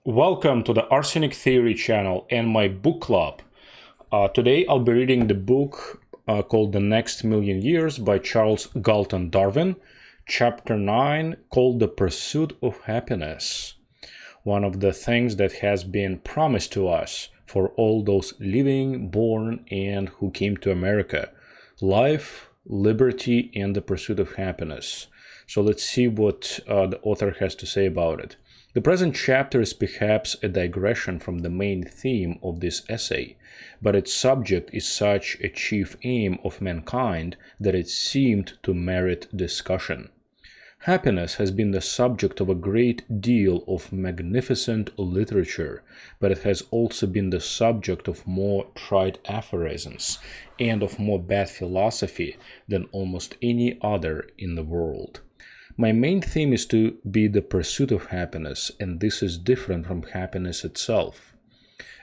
Welcome to the Arsenic Theory channel and my book club. Today I'll be reading the book called The Next Million Years by Charles Galton Darwin, chapter 9 called The Pursuit of Happiness. One of the things that has been promised to us for all those living, born, and who came to America: life, liberty, and the pursuit of happiness. So let's see what the author has to say about it. The present chapter is perhaps a digression from the main theme of this essay, but its subject is such a chief aim of mankind that it seemed to merit discussion. Happiness has been the subject of a great deal of magnificent literature, but it has also been the subject of more trite aphorisms and of more bad philosophy than almost any other in the world. My main theme is to be the pursuit of happiness, and this is different from happiness itself.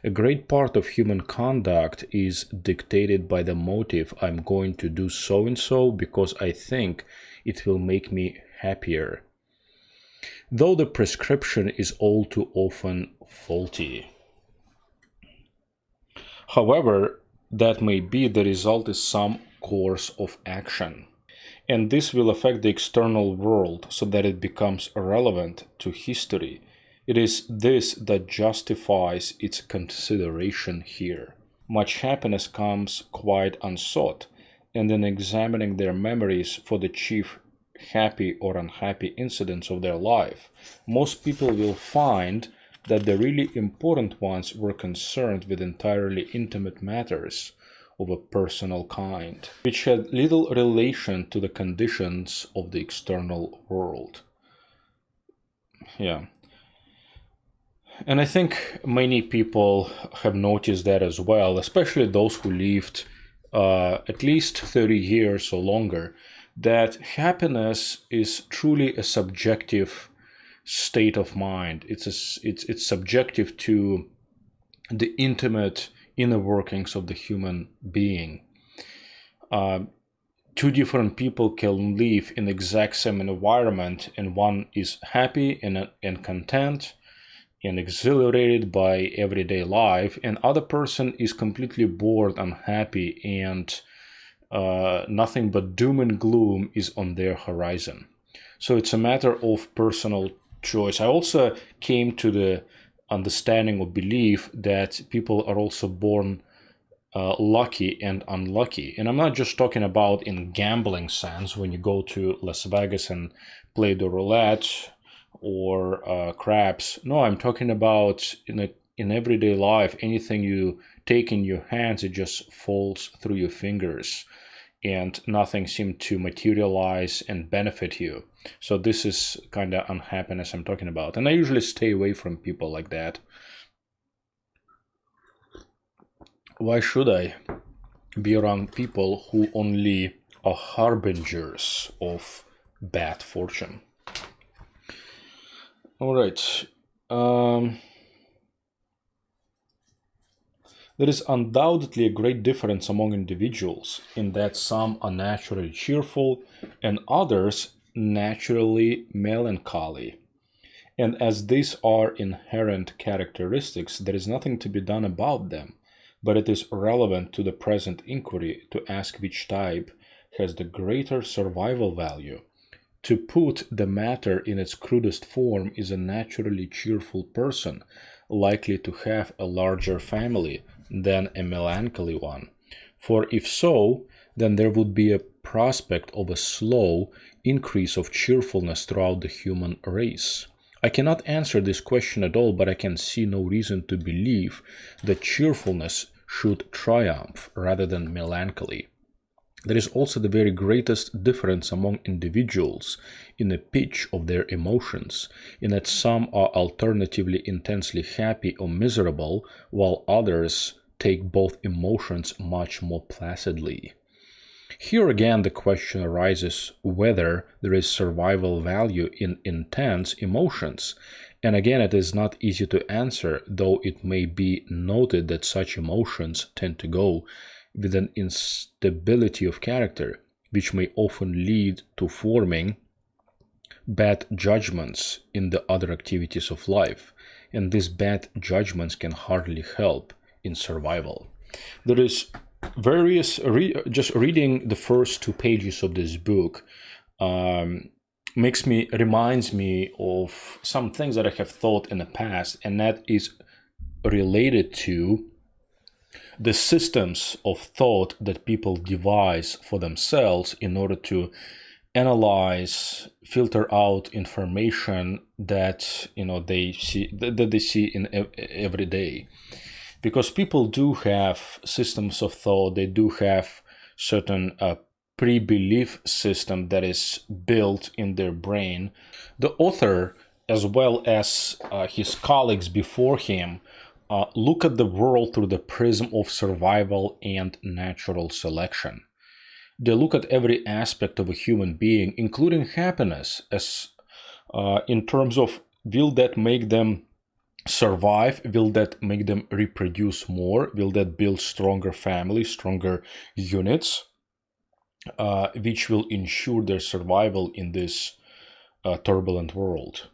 A great part of human conduct is dictated by the motive: I'm going to do so and so because I think it will make me happier, though the prescription is all too often faulty. However, that may be, the result is some course of action, and this will affect the external world so that it becomes relevant to history. It is this that justifies its consideration here. Much happiness comes quite unsought, and in examining their memories for the chief happy or unhappy incidents of their life, most people will find that the really important ones were concerned with entirely intimate matters of a personal kind, which had little relation to the conditions of the external world. Yeah. And I think many people have noticed that as well, especially those who lived at least 30 years or longer, that happiness is truly a subjective state of mind. It's subjective to the intimate inner workings of the human being. Two different people can live in the exact same environment, and one is happy and content and exhilarated by everyday life, and other person is completely bored, unhappy, and nothing but doom and gloom is on their horizon. So it's a matter of personal choice. I also came to the understanding or belief that people are also born lucky and unlucky. And I'm not just talking about in gambling sense, when you go to Las Vegas and play the roulette or craps. No, I'm talking about in everyday life, anything you take in your hands, it just falls through your fingers, and nothing seems to materialize and benefit you. So this is kind of unhappiness I'm talking about. And I usually stay away from people like that. Why should I be around people who only are harbingers of bad fortune? All right. There is undoubtedly a great difference among individuals in that some are naturally cheerful and others naturally melancholy. And as these are inherent characteristics, there is nothing to be done about them, but it is relevant to the present inquiry to ask which type has the greater survival value. To put the matter in its crudest form, is a naturally cheerful person likely to have a larger family than a melancholy one? For if so, then there would be a prospect of a slow increase of cheerfulness throughout the human race. I cannot answer this question at all, but I can see no reason to believe that cheerfulness should triumph rather than melancholy. There is also the very greatest difference among individuals in the pitch of their emotions, in that some are alternatively intensely happy or miserable, while others take both emotions much more placidly. Here again the question arises whether there is survival value in intense emotions, and again it is not easy to answer, though it may be noted that such emotions tend to go with an instability of character, which may often lead to forming bad judgments in the other activities of life. and these bad judgments can hardly help in survival. There is just reading the first 2 pages of this book reminds me of some things that I have thought in the past, and that is related to the systems of thought that people devise for themselves in order to analyze, filter out information that they see in every day. Because people do have systems of thought, they do have certain pre-belief system that is built in their brain. The author, as well as his colleagues before him, look at the world through the prism of survival and natural selection. They look at every aspect of a human being, including happiness, as in terms of, will that make them survive? Will that make them reproduce more? Will that build stronger families, stronger units, which will ensure their survival in this turbulent world?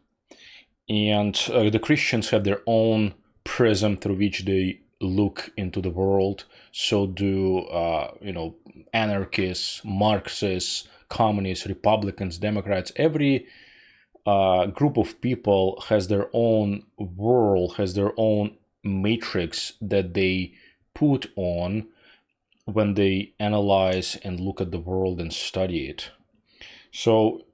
And the Christians have their own prism through which they look into the world. So do anarchists, Marxists, communists, Republicans, Democrats. Every group of people has their own world, has their own matrix that they put on when they analyze and look at the world and study it. So,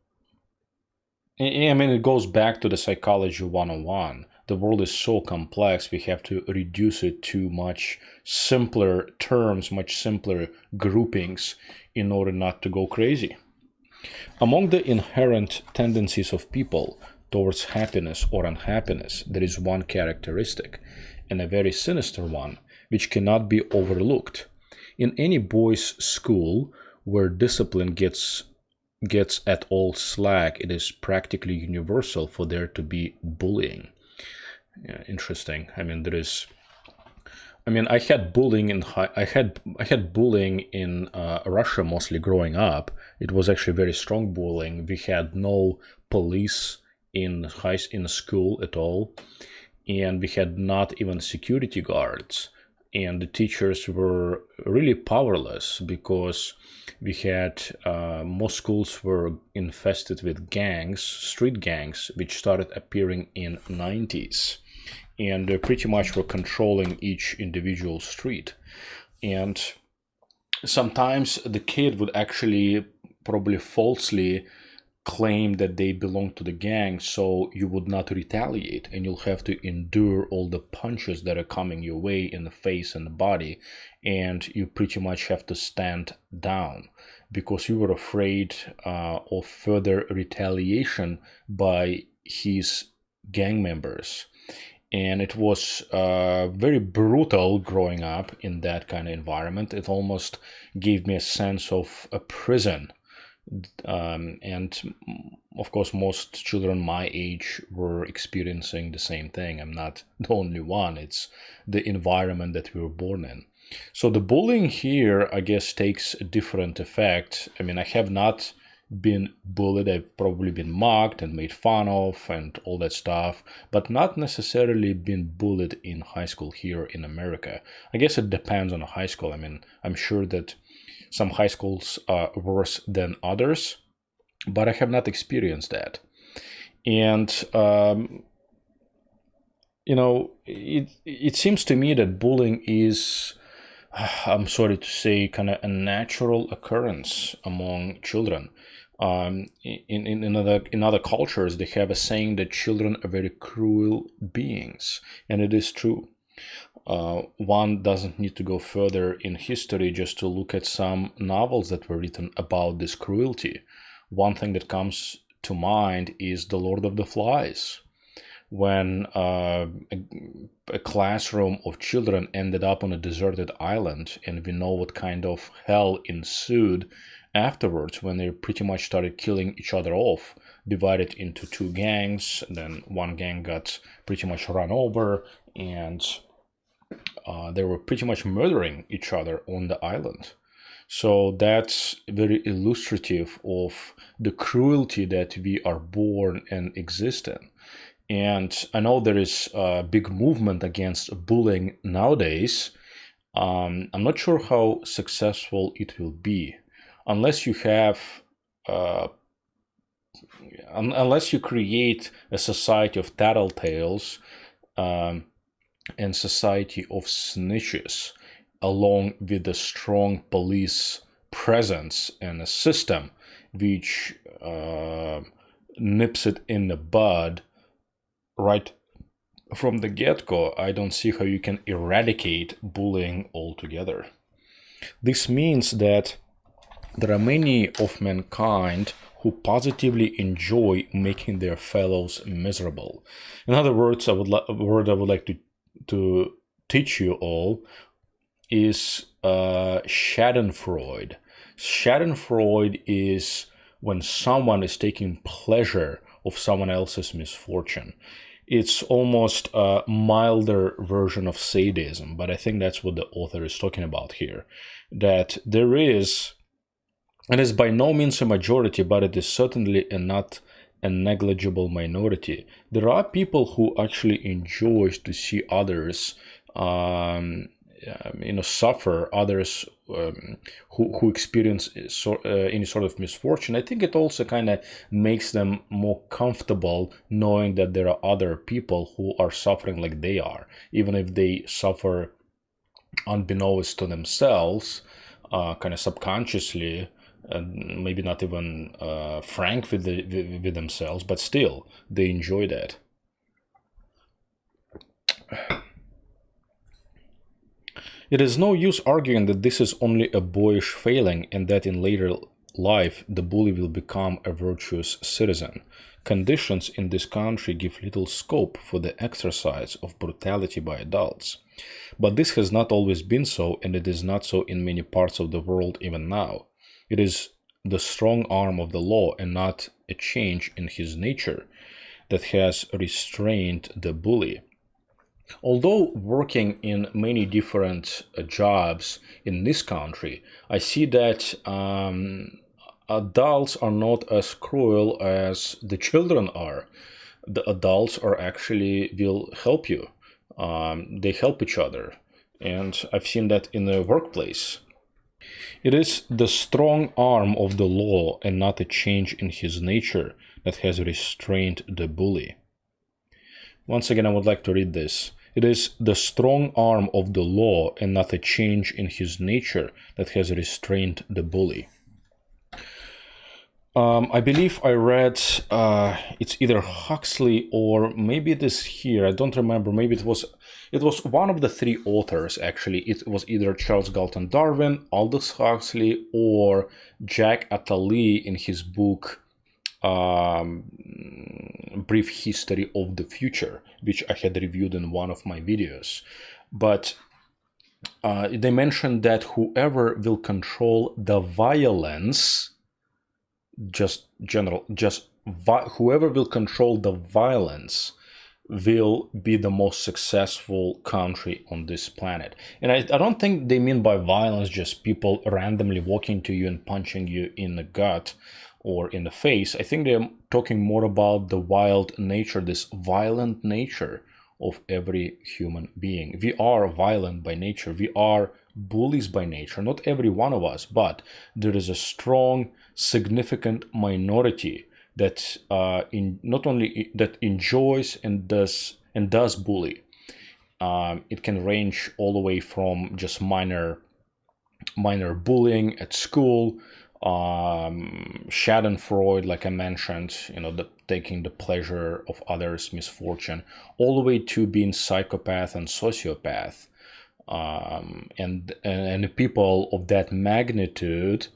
I mean, it goes back to the psychology 101. The world is so complex, we have to reduce it to much simpler terms, much simpler groupings in order not to go crazy. Among the inherent tendencies of people towards happiness or unhappiness, there is one characteristic, and a very sinister one, which cannot be overlooked. In any boys' school where discipline gets at all slack, it is practically universal for there to be bullying. Yeah, interesting. I mean, I had bullying I had bullying in Russia mostly growing up. It was actually very strong bullying. We had no police in school at all, and we had not even security guards. And the teachers were really powerless because we had most schools were infested with gangs, street gangs, which started appearing in 90s. And they pretty much were controlling each individual street. And sometimes the kid would actually probably falsely claim that they belong to the gang, so you would not retaliate, and you'll have to endure all the punches that are coming your way in the face and the body, and you pretty much have to stand down because you were afraid of further retaliation by his gang members. And it was very brutal growing up in that kind of environment. It almost gave me a sense of a prison. And of course, most children my age were experiencing the same thing. I'm not the only one. It's the environment that we were born in. So the bullying here, I guess, takes a different effect. I mean, I have not been bullied. I've probably been mocked and made fun of and all that stuff, but not necessarily been bullied in high school here in America. I guess it depends on a high school. I mean, I'm sure that some high schools are worse than others, but I have not experienced that. And it seems to me that bullying is, I'm sorry to say, kind of a natural occurrence among children. In other cultures, they have a saying that children are very cruel beings, and it is true. One doesn't need to go further in history just to look at some novels that were written about this cruelty. One thing that comes to mind is The Lord of the Flies, when a classroom of children ended up on a deserted island, and we know what kind of hell ensued afterwards when they pretty much started killing each other off, divided into two gangs. And then one gang got pretty much run over, and they were pretty much murdering each other on the island. So that's very illustrative of the cruelty that we are born and exist in. And I know there is a big movement against bullying nowadays. I'm not sure how successful it will be unless you have, uh, unless you create a society of tattletales, um, and society of snitches, along with a strong police presence and a system which nips it in the bud right from the get-go. I don't see how you can eradicate bullying altogether. This means that there are many of mankind who positively enjoy making their fellows miserable. In other words, a word I would like to teach you all is Schadenfreude. Schadenfreude is when someone is taking pleasure of someone else's misfortune. It's almost a milder version of sadism, but I think that's what the author is talking about here. That there is, and is by no means a majority, but it is certainly not a negligible minority. There are people who actually enjoy to see others suffer, others who experience any sort of misfortune. I think it also kind of makes them more comfortable knowing that there are other people who are suffering like they are, even if they suffer unbeknownst to themselves, kind of subconsciously, maybe not even frank with themselves, but still they enjoy that. It is no use arguing that this is only a boyish failing and that in later life the bully will become a virtuous citizen. Conditions in this country give little scope for the exercise of brutality by adults. But this has not always been so, and it is not so in many parts of the world even now. It is the strong arm of the law and not a change in his nature that has restrained the bully. Although working in many different jobs in this country, I see that adults are not as cruel as the children are. The adults are actually will help you. They help each other. And I've seen that in the workplace. It is the strong arm of the law and not a change in his nature that has restrained the bully. Once again, I would like to read this. It is the strong arm of the law and not a change in his nature that has restrained the bully. I believe I read, it's either Huxley or maybe it is here, I don't remember, maybe it was one of the three authors actually. It was either Charles Galton Darwin, Aldous Huxley, or Jack Attali in his book Brief History of the Future, which I had reviewed in one of my videos. But they mentioned that whoever will control the violence, whoever will control the violence will be the most successful country on this planet. And I don't think they mean by violence just people randomly walking to you and punching you in the gut or in the face. I think they're talking more about the wild nature, this violent nature of every human being. We are violent by nature. We are bullies by nature. Not every one of us, but there is a strong, significant minority that not only that enjoys and does bully. It can range all the way from just minor bullying at school, Schadenfreude, like I mentioned, taking the pleasure of others' misfortune, all the way to being psychopath and sociopath. And people of that magnitude,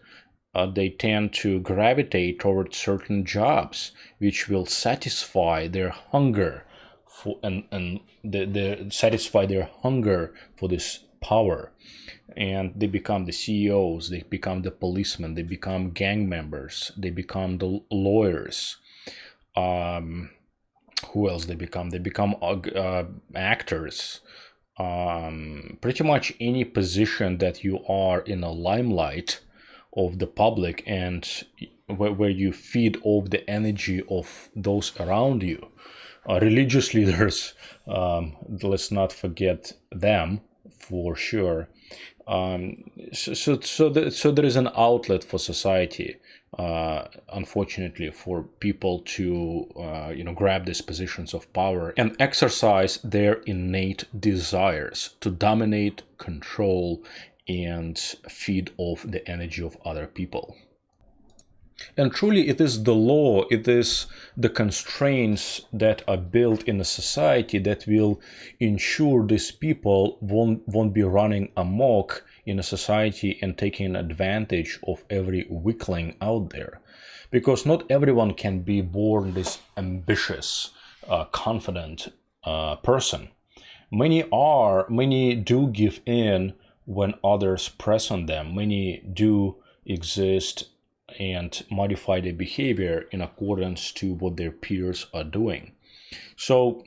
they tend to gravitate towards certain jobs which will satisfy their hunger for satisfy their hunger for this power. And they become the CEOs, they become the policemen, they become gang members, they become the lawyers. Who else they become? They become actors. Pretty much any position that you are in a limelight of the public and where you feed off the energy of those around you. religious leaders, let's not forget them for sure. So there is an outlet for society, unfortunately, for people to grab these positions of power and exercise their innate desires to dominate, control, and feed off the energy of other people. And truly, it is the law, it is the constraints that are built in a society that will ensure these people won't be running amok in a society and taking advantage of every weakling out there. Because not everyone can be born this ambitious, confident person. Many do give in when others press on them. Many do exist and modify their behavior in accordance to what their peers are doing. So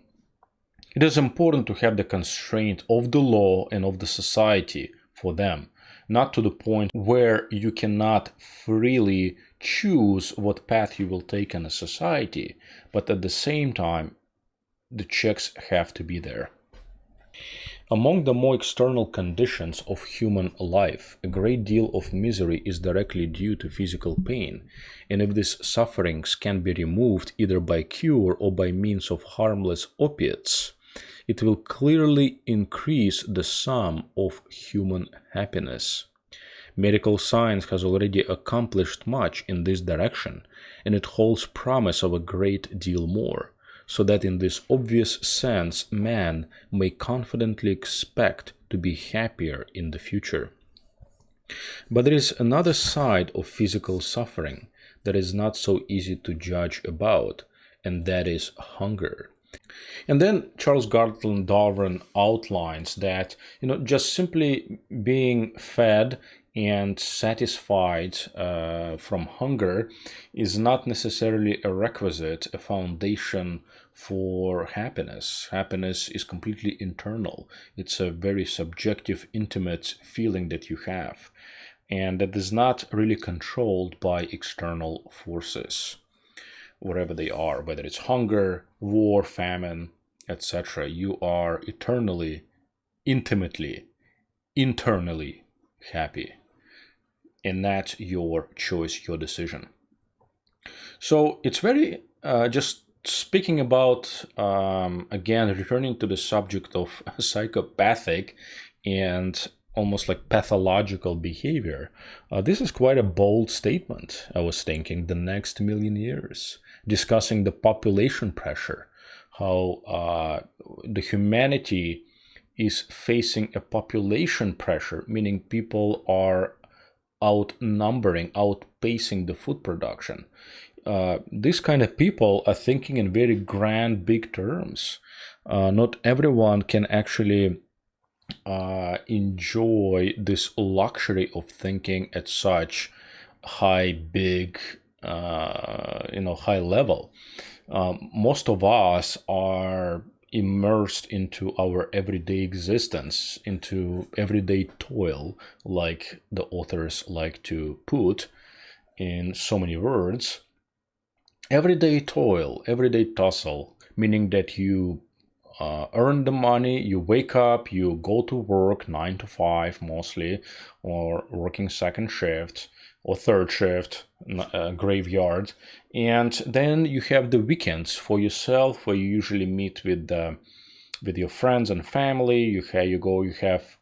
it is important to have the constraint of the law and of the society for them, not to the point where you cannot freely choose what path you will take in a society, but at the same time, the checks have to be there. Among the more external conditions of human life, a great deal of misery is directly due to physical pain, and if these sufferings can be removed either by cure or by means of harmless opiates, it will clearly increase the sum of human happiness. Medical science has already accomplished much in this direction, and it holds promise of a great deal more, so that in this obvious sense man may confidently expect to be happier in the future. But there is another side of physical suffering that is not so easy to judge about, and that is hunger. And then Charles Galton Darwin outlines that, just simply being fed and satisfied from hunger is not necessarily a requisite, a foundation for happiness. Happiness is completely internal. It's a very subjective, intimate feeling that you have, and that is not really controlled by external forces, whatever they are, whether it's hunger, war, famine, etc. You are eternally, intimately, internally happy. And that's your choice, your decision. So it's very, just speaking about, again, returning to the subject of psychopathic and almost like pathological behavior, this is quite a bold statement. I was thinking the next million years, discussing the population pressure, how the humanity is facing a population pressure, meaning people are outpacing the food production. These kind of people are thinking in very grand, big terms. Not everyone can actually enjoy this luxury of thinking at such high level. Most of us are immersed into our everyday existence, into everyday toil, like the authors like to put in so many words. Everyday toil, everyday tussle, meaning that you earn the money, you wake up, you go to work 9 to 5 mostly, or working second shift or third shift, graveyard, and then you have the weekends for yourself, where you usually meet with your friends and family. You have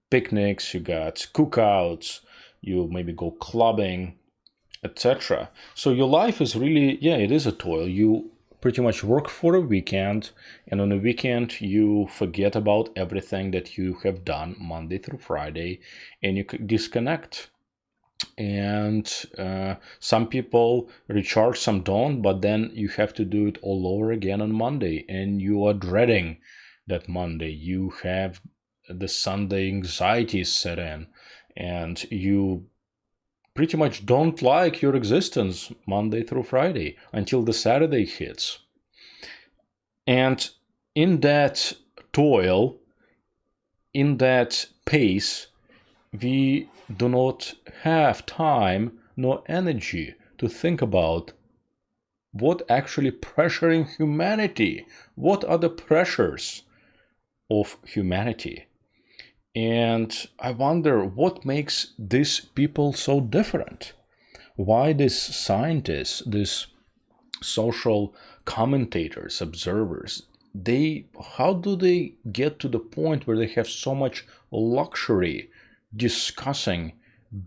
picnics, you got cookouts, you maybe go clubbing, etc. So your life is really, it is a toil. You pretty much work for a weekend, and on a weekend you forget about everything that you have done Monday through Friday, and you disconnect. And some people recharge, some don't, but then you have to do it all over again on Monday, and you are dreading that Monday. You have the Sunday anxiety set in, and you pretty much don't like your existence Monday through Friday until the Saturday hits. And in that toil, in that pace, we do not have time nor energy to think about what actually pressuring humanity? What are the pressures of humanity? And I wonder what makes these people so different. Why these scientists, these social commentators, observers, how do they get to the point where they have so much luxury discussing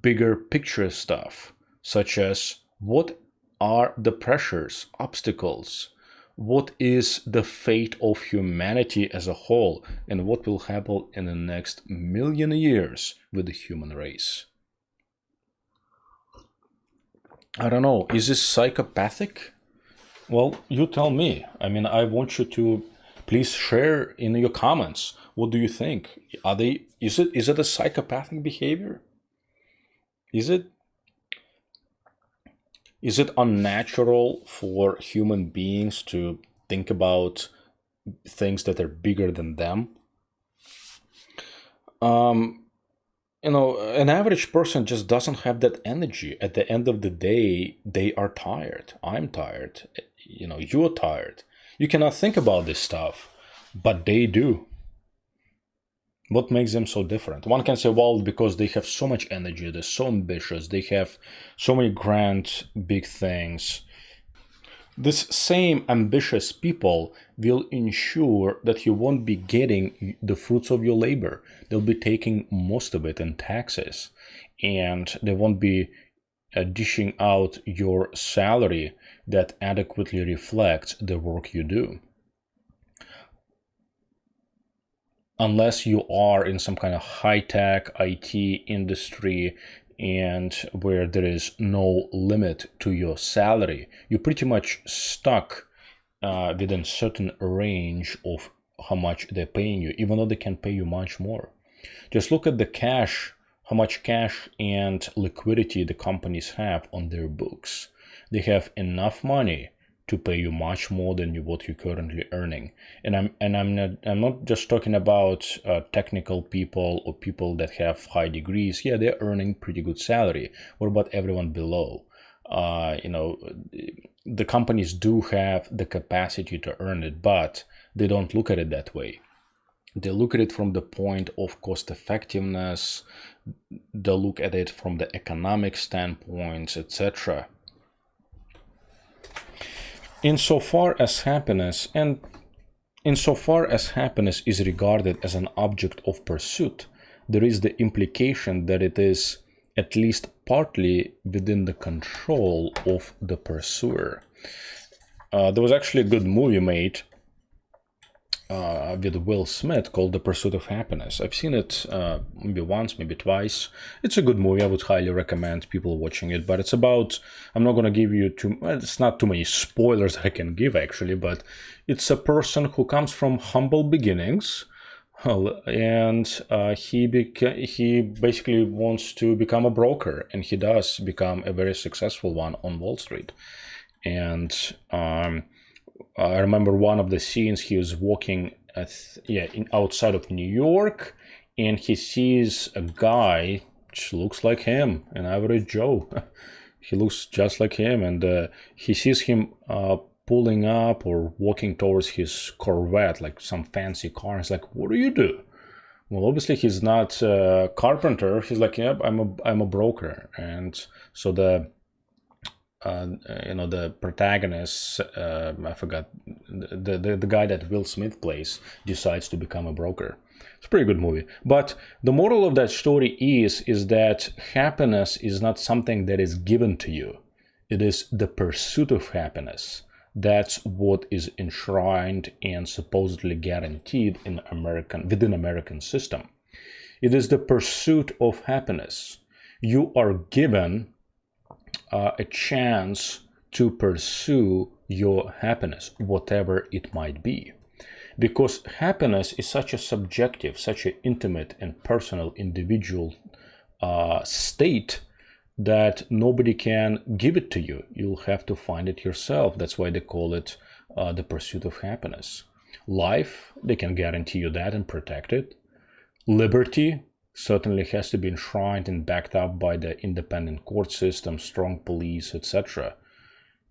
bigger picture stuff, such as what are the pressures, obstacles, what is the fate of humanity as a whole, and what will happen in the next million years with the human race? I don't know, is this psychopathic? Well, you tell me. I mean, I want you to please share in your comments. What do you think? Is it a psychopathic behavior? Is it is it unnatural for human beings to think about things that are bigger than them? Um, an average person just doesn't have that energy. At the end of the day, they are tired. I'm tired. You're tired. You cannot think about this stuff, but they do. What makes them so different? One can say, well, because they have so much energy, they're so ambitious, they have so many grand, big things. This same ambitious people will ensure that you won't be getting the fruits of your labor. They'll be taking most of it in taxes, and they won't be dishing out your salary that adequately reflects the work you do. Unless you are in some kind of high-tech IT industry and where there is no limit to your salary, you're pretty much stuck within certain range of how much they're paying you, even though they can pay you much more. Just look at the cash, how much cash and liquidity the companies have on their books. They have enough money to pay you much more than what you're currently earning. And I'm not just talking about technical people or people that have high degrees. Yeah, they're earning pretty good salary. What about everyone below? The companies do have the capacity to earn it, but they don't look at it that way. They look at it from the point of cost effectiveness. They look at it from the economic standpoints, etc. Insofar as happiness is regarded as an object of pursuit, there is the implication that it is at least partly within the control of the pursuer. There was actually a good movie made with Will Smith called The Pursuit of Happiness. I've seen it maybe once, maybe twice. It's a good movie. I would highly recommend people watching it. But it's about, I'm not going to give you it's not too many spoilers I can give actually, but it's a person who comes from humble beginnings, and he basically wants to become a broker, and he does become a very successful one on Wall Street. And I remember one of the scenes, he was walking outside of New York, and he sees a guy which looks like him, an average Joe. He looks just like him, and he sees him pulling up or walking towards his Corvette, like some fancy car. He's like, "What do you do?" Well, obviously he's not a carpenter. He's like, "Yep, I'm a broker." And so the protagonist, I forgot, the guy that Will Smith plays, decides to become a broker. It's a pretty good movie. But the moral of that story is that happiness is not something that is given to you. It is the pursuit of happiness. That's what is enshrined and supposedly guaranteed within American system. It is the pursuit of happiness. You are given a chance to pursue your happiness, whatever it might be. Because happiness is such a subjective, such an intimate and personal individual state that nobody can give it to you. You'll have to find it yourself. That's why they call it the pursuit of happiness. Life, they can guarantee you that and protect it. Liberty certainly has to be enshrined and backed up by the independent court system, strong police, etc.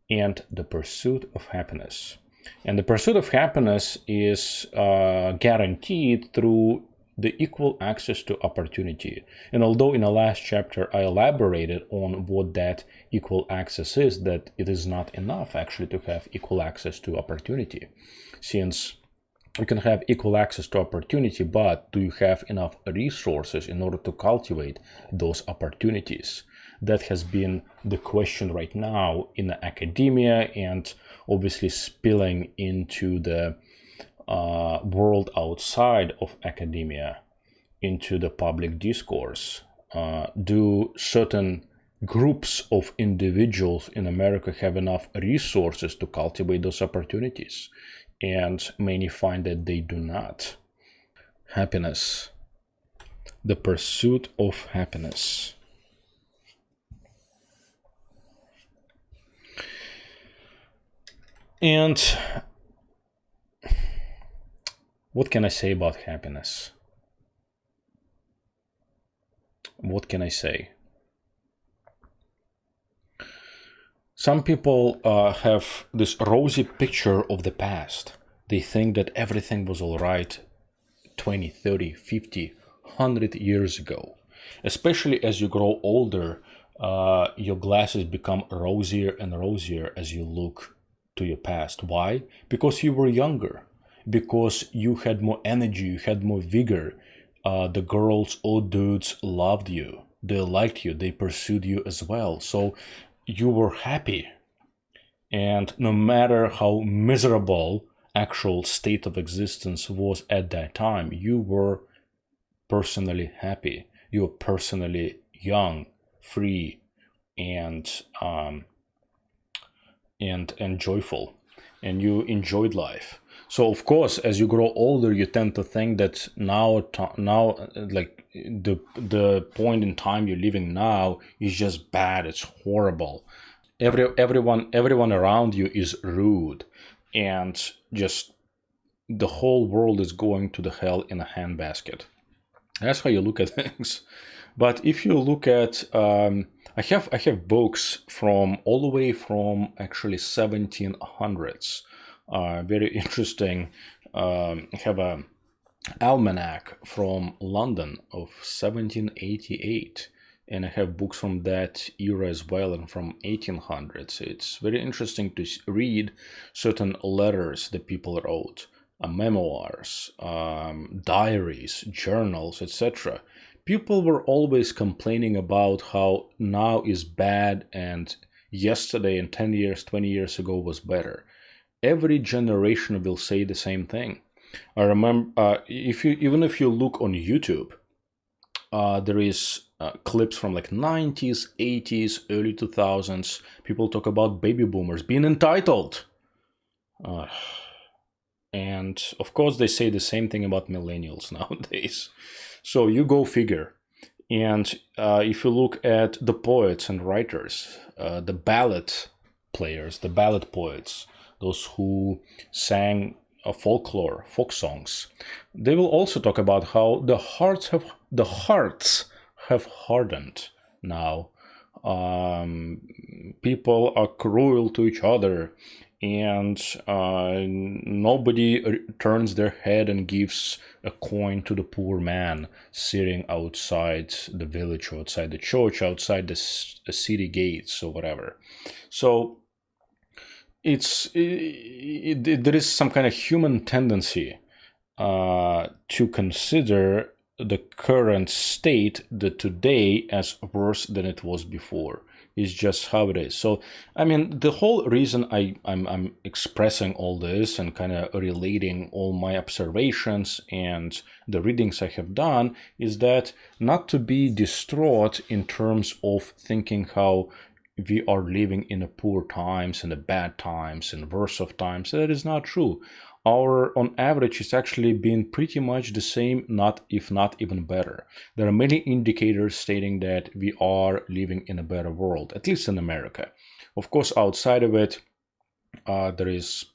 and the pursuit of happiness. And the pursuit of happiness is guaranteed through the equal access to opportunity. And although in the last chapter I elaborated on what that equal access is, that it is not enough actually to have equal access to opportunity, since you can have equal access to opportunity, but do you have enough resources in order to cultivate those opportunities? That has been the question right now in academia, and obviously spilling into the world outside of academia, into the public discourse. Do certain groups of individuals in America have enough resources to cultivate those opportunities? And many find that they do not. Happiness, the pursuit of happiness. And what can I say about happiness? What can I say? Some people have this rosy picture of the past. They think that everything was all right 20, 30, 50, 100 years ago. Especially as you grow older, your glasses become rosier and rosier as you look to your past. Why? Because you were younger. Because you had more energy, you had more vigor. The girls or dudes loved you. They liked you. They pursued you as well. So you were happy. And no matter how miserable actual state of existence was at that time, you were personally happy. You were personally young, free, and joyful, and you enjoyed life. So of course, as you grow older, you tend to think that now like the point in time you're living now is just bad. It's horrible. Everyone around you is rude, and just the whole world is going to the hell in a handbasket. That's how you look at things. But if you look at, I have books from all the way from actually 1700s. Very interesting. I have a almanac from London of 1788, and I have books from that era as well, and from 1800s. It's very interesting to read certain letters that people wrote, memoirs, diaries, journals, etc. People were always complaining about how now is bad and yesterday and 10 years, 20 years ago was better. Every generation will say the same thing. I remember, even if you look on YouTube, there is clips from like 90s, 80s, early 2000s. People talk about baby boomers being entitled. And of course, they say the same thing about millennials nowadays. So you go figure. And if you look at the poets and writers, the ballad players, the ballad poets, those who sang folklore, folk songs, they will also talk about how the hearts have hardened now. People are cruel to each other, and nobody turns their head and gives a coin to the poor man sitting outside the village, or outside the church, outside the city gates, or whatever. So there is some kind of human tendency to consider the current state, the today, as worse than it was before. Is just how it is. So, I mean, the whole reason I'm expressing all this and kind of relating all my observations and the readings I have done is that not to be distraught in terms of thinking how we are living in the poor times and the bad times and worse of times. That is not true. On average, it's actually been pretty much the same, if not even better. There are many indicators stating that we are living in a better world, at least in America. Of course, outside of it, there is,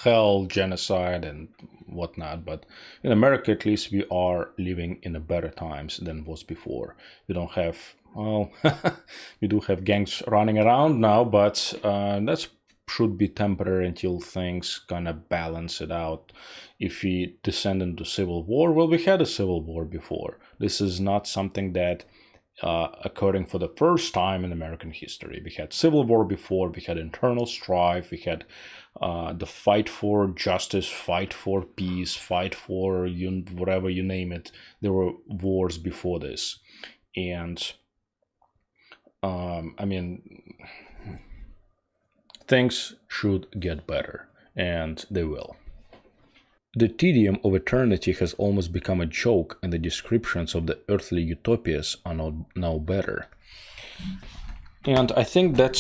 hell, genocide, and whatnot. But in America, at least, we are living in a better times than was before. We don't have Well, we do have gangs running around now, but that should be temporary until things kind of balance it out. If we descend into civil war, well, we had a civil war before. This is not something that occurring for the first time in American history. We had civil war before, we had internal strife, we had the fight for justice, fight for peace, fight for whatever you name it. There were wars before this. And I mean, things should get better, and they will. The tedium of eternity has almost become a joke, and the descriptions of the earthly utopias are now better. And I think that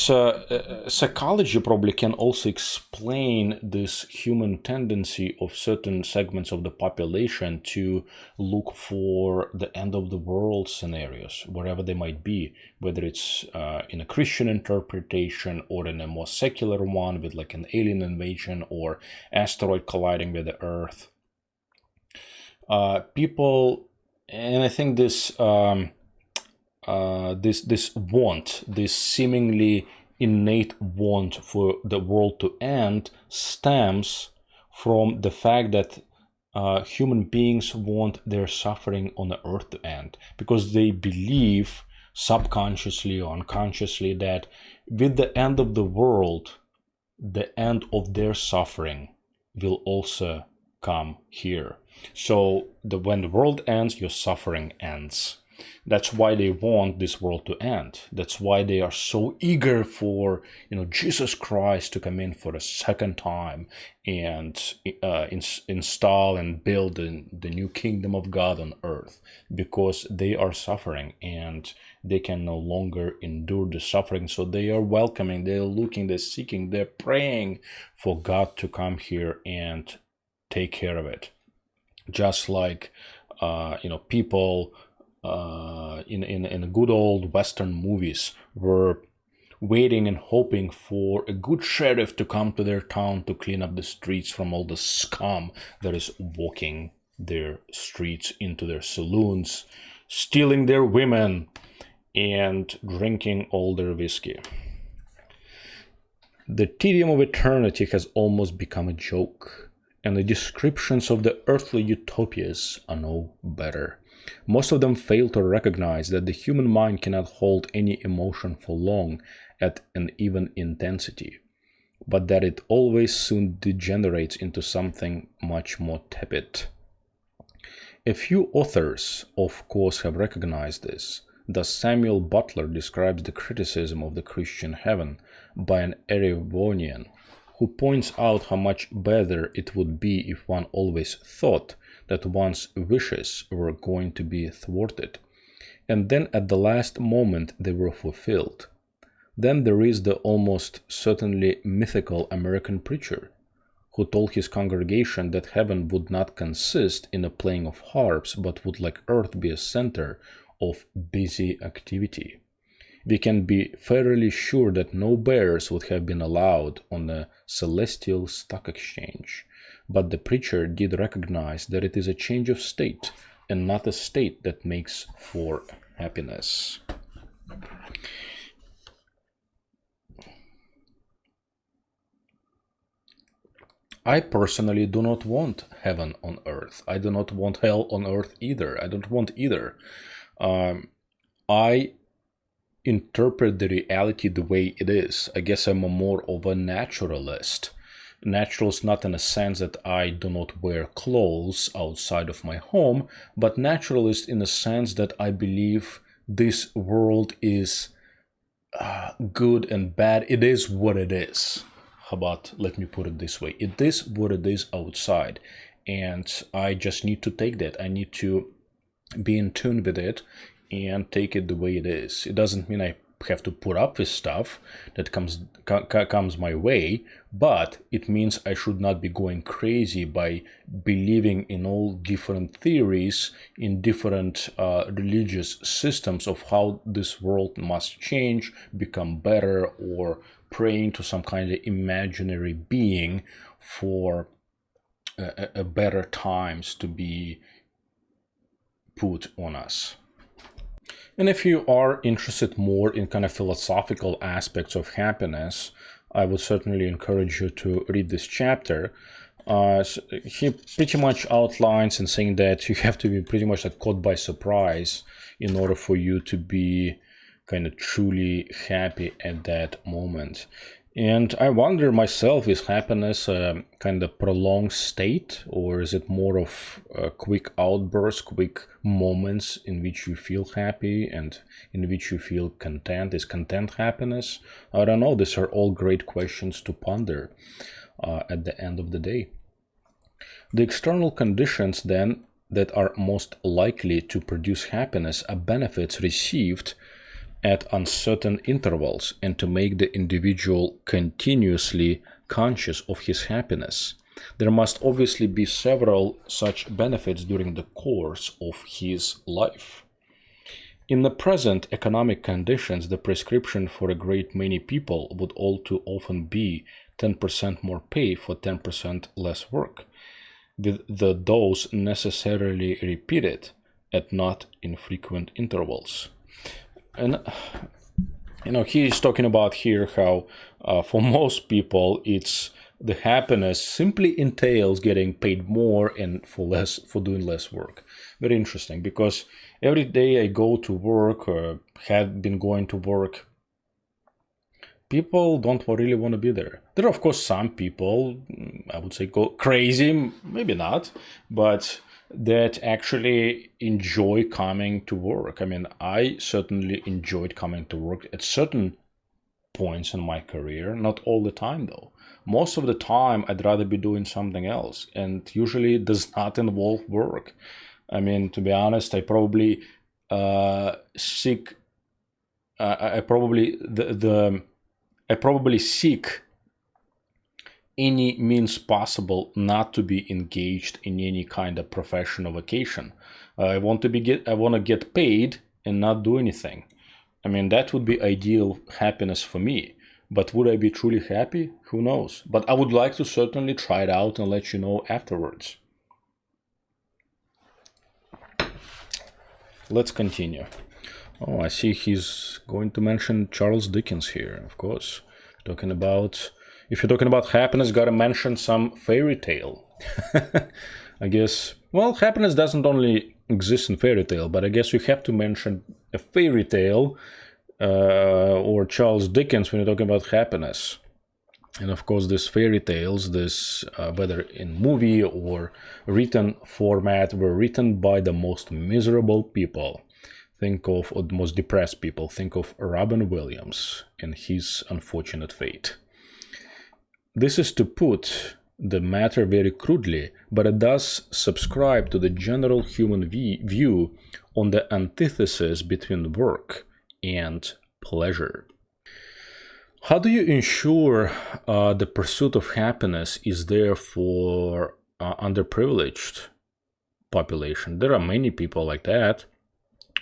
psychology probably can also explain this human tendency of certain segments of the population to look for the end of the world scenarios, wherever they might be, whether it's in a Christian interpretation or in a more secular one with like an alien invasion or asteroid colliding with the Earth. People, and I think this want, this seemingly innate want for the world to end, stems from the fact that human beings want their suffering on the earth to end, because they believe subconsciously or unconsciously that with the end of the world, the end of their suffering will also come here. So when the world ends, your suffering ends. That's why they want this world to end. That's why they are so eager for, Jesus Christ to come in for a second time and install and build the new kingdom of God on earth, because they are suffering and they can no longer endure the suffering. So they are welcoming, they're looking, they're seeking, they're praying for God to come here and take care of it. Just like, people in good old Western movies were waiting and hoping for a good sheriff to come to their town to clean up the streets from all the scum that is walking their streets into their saloons, stealing their women, and drinking all their whiskey. The tedium of eternity has almost become a joke, and the descriptions of the earthly utopias are no better. Most of them fail to recognize that the human mind cannot hold any emotion for long at an even intensity, but that it always soon degenerates into something much more tepid. A few authors, of course, have recognized this. Thus, Samuel Butler describes the criticism of the Christian heaven by an Erewhonian, who points out how much better it would be if one always thought that one's wishes were going to be thwarted, and then at the last moment they were fulfilled. Then there is the almost certainly mythical American preacher, who told his congregation that heaven would not consist in a playing of harps, but would like earth be a center of busy activity. We can be fairly sure that no bears would have been allowed on the celestial stock exchange, but the preacher did recognize that it is a change of state, and not a state that makes for happiness. I personally do not want heaven on earth. I do not want hell on earth either. I don't want either. I interpret the reality the way it is. I guess I'm a more of a naturalist. Naturalist not in a sense that I do not wear clothes outside of my home, but naturalist in a sense that I believe this world is good and bad. It is what it is. How about, let me put it this way, it is what it is outside, and I just need to take that. I need to be in tune with it and take it the way it is. It doesn't mean I have to put up with stuff that comes my way, but it means I should not be going crazy by believing in all different theories, in different religious systems of how this world must change, become better, or praying to some kind of imaginary being for a better times to be put on us. And if you are interested more in kind of philosophical aspects of happiness, I would certainly encourage you to read this chapter. He pretty much outlines and saying that you have to be pretty much like caught by surprise in order for you to be kind of truly happy at that moment. And I wonder myself, is happiness a kind of prolonged state, or is it more of a quick outbursts, quick moments in which you feel happy and in which you feel content? Is content happiness? I don't know. These are all great questions to ponder at the end of the day. The external conditions, then, that are most likely to produce happiness are benefits received at uncertain intervals and to make the individual continuously conscious of his happiness. There must obviously be several such benefits during the course of his life. In the present economic conditions, the prescription for a great many people would all too often be 10% more pay for 10% less work, with the dose necessarily repeated at not infrequent intervals. And he is talking about here how for most people it's the happiness simply entails getting paid more and for doing less work. Very interesting, because every day I go to work or had been going to work, people don't really want to be there. There are of course some people, I would say, go crazy, maybe not, but that actually enjoy coming to work. I mean, I certainly enjoyed coming to work at certain points in my career, not all the time though. Most of the time I'd rather be doing something else, and usually it does not involve work. I mean, to be honest, I probably seek I probably I probably seek any means possible not to be engaged in any kind of professional vacation. I want to get paid and not do anything. I mean, that would be ideal happiness for me. But would I be truly happy? Who knows? But I would like to certainly try it out and let you know afterwards. Let's continue. Oh, I see he's going to mention Charles Dickens here, of course. If you're talking about happiness, gotta mention some fairy tale. I guess, well, happiness doesn't only exist in fairy tale, but I guess you have to mention a fairy tale or Charles Dickens when you're talking about happiness. And of course, these fairy tales, whether in movie or written format, were written by the most miserable people. Or the most depressed people. Think of Robin Williams and his unfortunate fate. This is to put the matter very crudely, but it does subscribe to the general human view on the antithesis between work and pleasure. How do you ensure the pursuit of happiness is there for underprivileged population? There are many people like that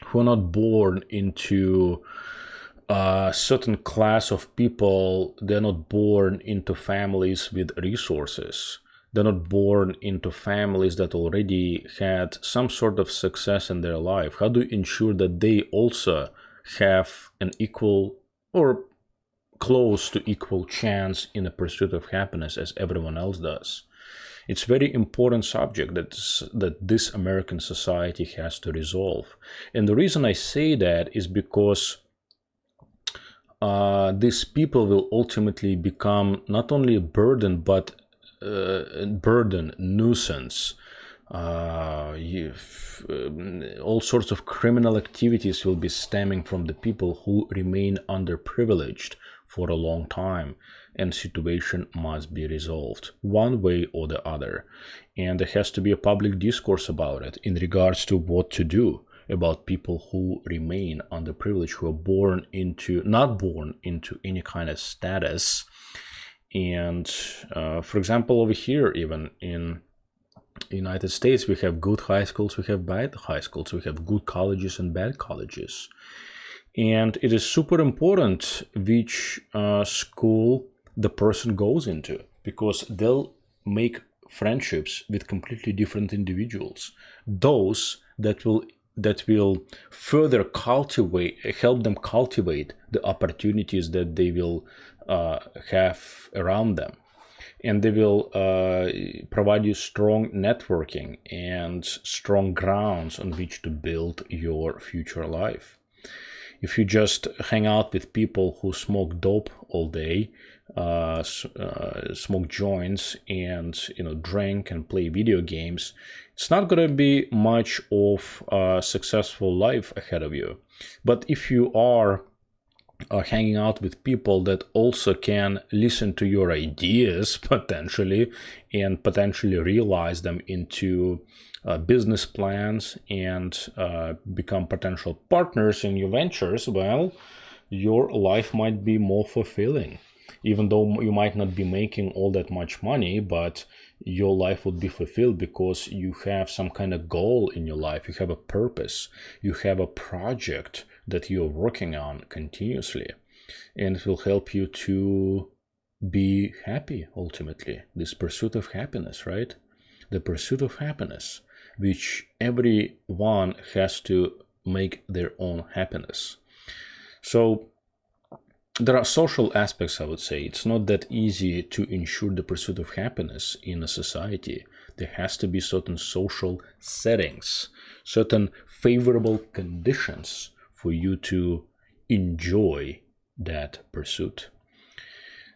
who are not born into a certain class of people. They're not born into families with resources. They're not born into families that already had some sort of success in their life. How do you ensure that they also have an equal or close to equal chance in the pursuit of happiness as everyone else does? It's a very important subject that this American society has to resolve. And the reason I say that is because these people will ultimately become not only a burden, but nuisance. All sorts of criminal activities will be stemming from the people who remain underprivileged for a long time, and situation must be resolved one way or the other. And there has to be a public discourse about it in regards to what to do about people who remain underprivileged, who are not born into any kind of status. And for example, over here, even in United States, we have good high schools, we have bad high schools, we have good colleges and bad colleges. And it is super important which school the person goes into, because they'll make friendships with completely different individuals. Those that will that will further help them cultivate the opportunities that they will have around them. And they will provide you strong networking and strong grounds on which to build your future life. If you just hang out with people who smoke dope all day, smoke joints, and drink and play video games, it's not going to be much of a successful life ahead of you. But if you are hanging out with people that also can listen to your ideas potentially and potentially realize them into business plans and become potential partners in your ventures, well, your life might be more fulfilling. Even though you might not be making all that much money, but your life would be fulfilled because you have some kind of goal in your life. You have a purpose. You have a project that you're working on continuously. And it will help you to be happy, ultimately. This pursuit of happiness, right? The pursuit of happiness, which everyone has to make their own happiness. So there are social aspects, I would say. It's not that easy to ensure the pursuit of happiness in a society. There has to be certain social settings, certain favorable conditions for you to enjoy that pursuit.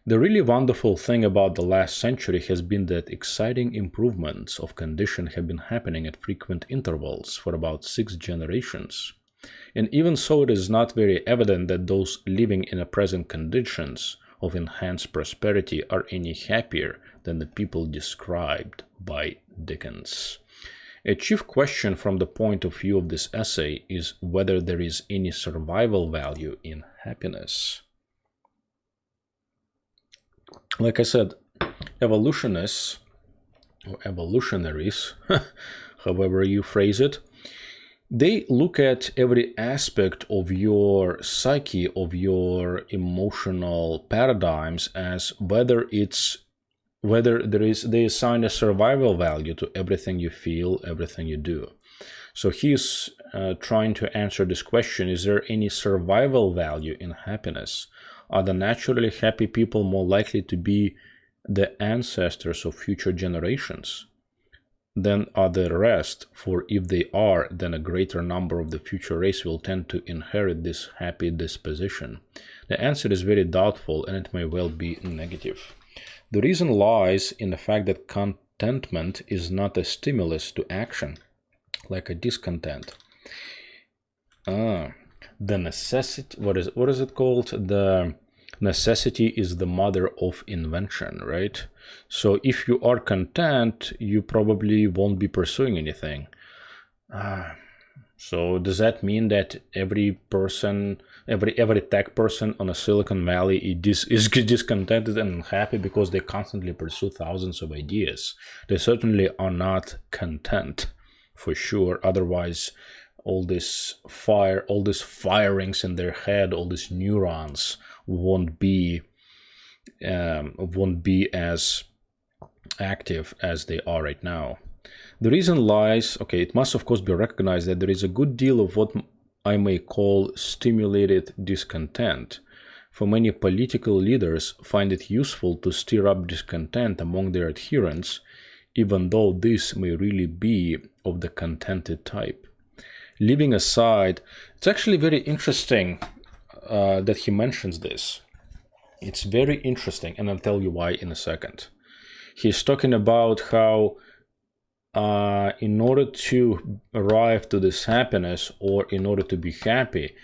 The really wonderful thing about the last century has been that exciting improvements of condition have been happening at frequent intervals for about 6 generations. And even so, it is not very evident that those living in the present conditions of enhanced prosperity are any happier than the people described by Dickens. A chief question from the point of view of this essay is whether there is any survival value in happiness. Like I said, evolutionists, or evolutionaries, however you phrase it, they look at every aspect of your psyche, of your emotional paradigms, as whether they assign a survival value to everything you feel, everything you do. So he's trying to answer this question: is there any survival value in happiness? Are the naturally happy people more likely to be the ancestors of future generations than are the rest? For if they are, then a greater number of the future race will tend to inherit this happy disposition. The answer is very doubtful, and it may well be negative. The reason lies in the fact that contentment is not a stimulus to action, like a discontent. The necessity, what is it called? The necessity is the mother of invention, right? So if you are content, you probably won't be pursuing anything. So does that mean that every tech person on a Silicon Valley is discontented and unhappy because they constantly pursue thousands of ideas? They certainly are not content, for sure. Otherwise, all this firings in their head, all these neurons won't be as active as they are right now. The reason lies, it must of course be recognized that there is a good deal of what I may call stimulated discontent. For many political leaders find it useful to stir up discontent among their adherents, even though this may really be of the contented type. Leaving aside, it's actually very interesting that he mentions this. It's very interesting, and I'll tell you why in a second. He's talking about how in order to arrive to this happiness, or in order to be happy,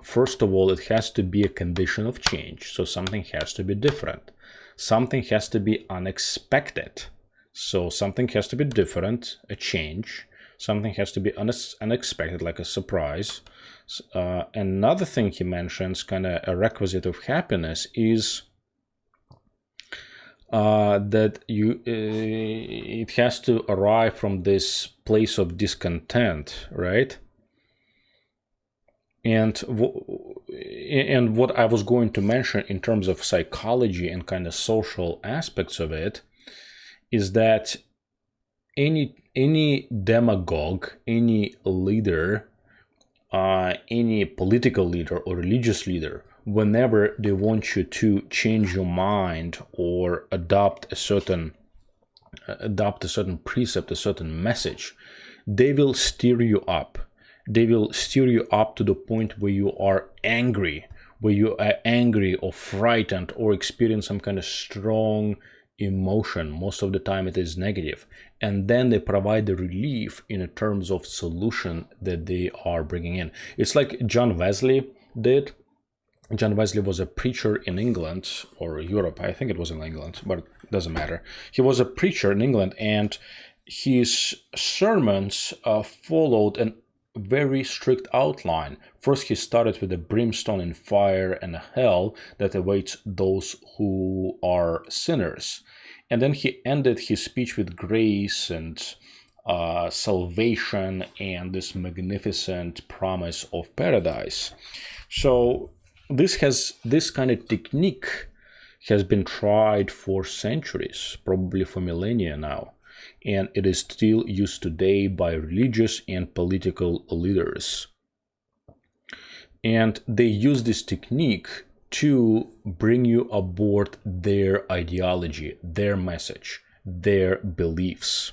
first of all, it has to be a condition of change. So something has to be different. Something has to be unexpected. So something has to be different, a change. Something has to be unexpected, like a surprise. Another thing he mentions, kind of a requisite of happiness, is that it has to arrive from this place of discontent, right? And what I was going to mention in terms of psychology and kind of social aspects of it is that any demagogue, any leader any political leader or religious leader, whenever they want you to change your mind or adopt a certain precept, a certain message, they will steer you up. They will steer you up to the point where you are angry, or frightened or experience some kind of strong emotion. Most of the time it is negative. And then they provide the relief in terms of solution that they are bringing in. It's like John Wesley did. John Wesley was a preacher in England or Europe. I think it was in England, but it doesn't matter. He was a preacher in England, and his sermons followed a very strict outline. First, he started with the brimstone and fire and hell that awaits those who are sinners. And then he ended his speech with grace and salvation and this magnificent promise of paradise. So this kind of technique has been tried for centuries, probably for millennia now, and it is still used today by religious and political leaders. And they use this technique to bring you aboard their ideology, their message, their beliefs.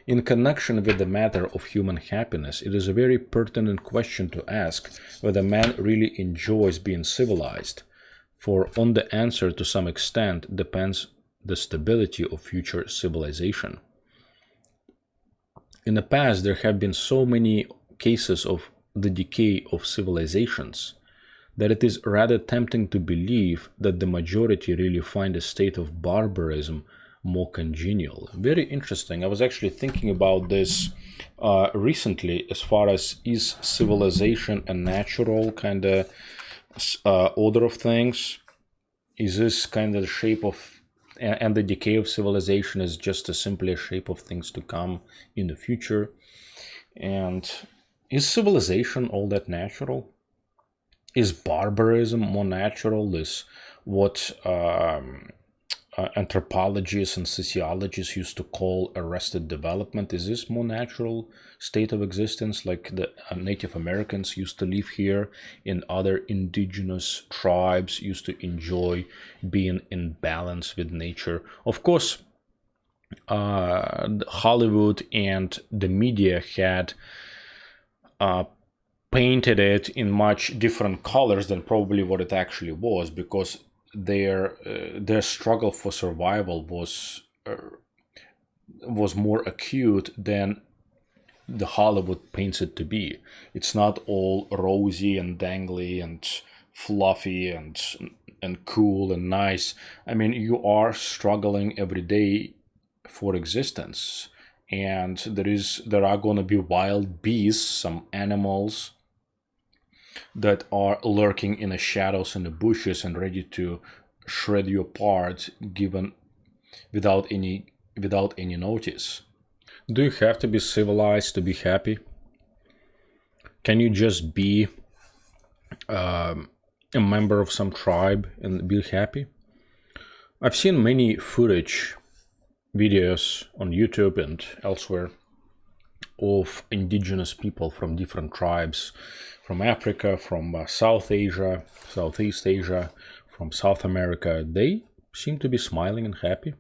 In connection with the matter of human happiness, it is a very pertinent question to ask whether man really enjoys being civilized, for on the answer to some extent depends the stability of future civilization. In the past, there have been so many cases of the decay of civilizations that it is rather tempting to believe that the majority really find a state of barbarism more congenial. Very interesting. I was actually thinking about this recently, as far as, is civilization a natural kind of order of things? Is this kind of the shape of, and the decay of civilization is just a simply a shape of things to come in the future? And is civilization all that natural? Is barbarism more natural? Is what anthropologists and sociologists used to call arrested development, is this more natural state of existence, like the Native Americans used to live here and other indigenous tribes used to enjoy being in balance with nature? Of course, Hollywood and the media had painted it in much different colors than probably what it actually was, because their struggle for survival was more acute than the Hollywood paints it to be. It's not all rosy and dangly and fluffy and cool and nice. I mean, you are struggling every day for existence, and there are going to be wild beasts, some animals that are lurking in the shadows and the bushes and ready to shred you apart, given without any notice. Do you have to be civilized to be happy? Can you just be a member of some tribe and be happy? I've seen many footage videos on YouTube and elsewhere of indigenous people from different tribes, from Africa, from South Asia, Southeast Asia, from South America. They seem to be smiling and happy.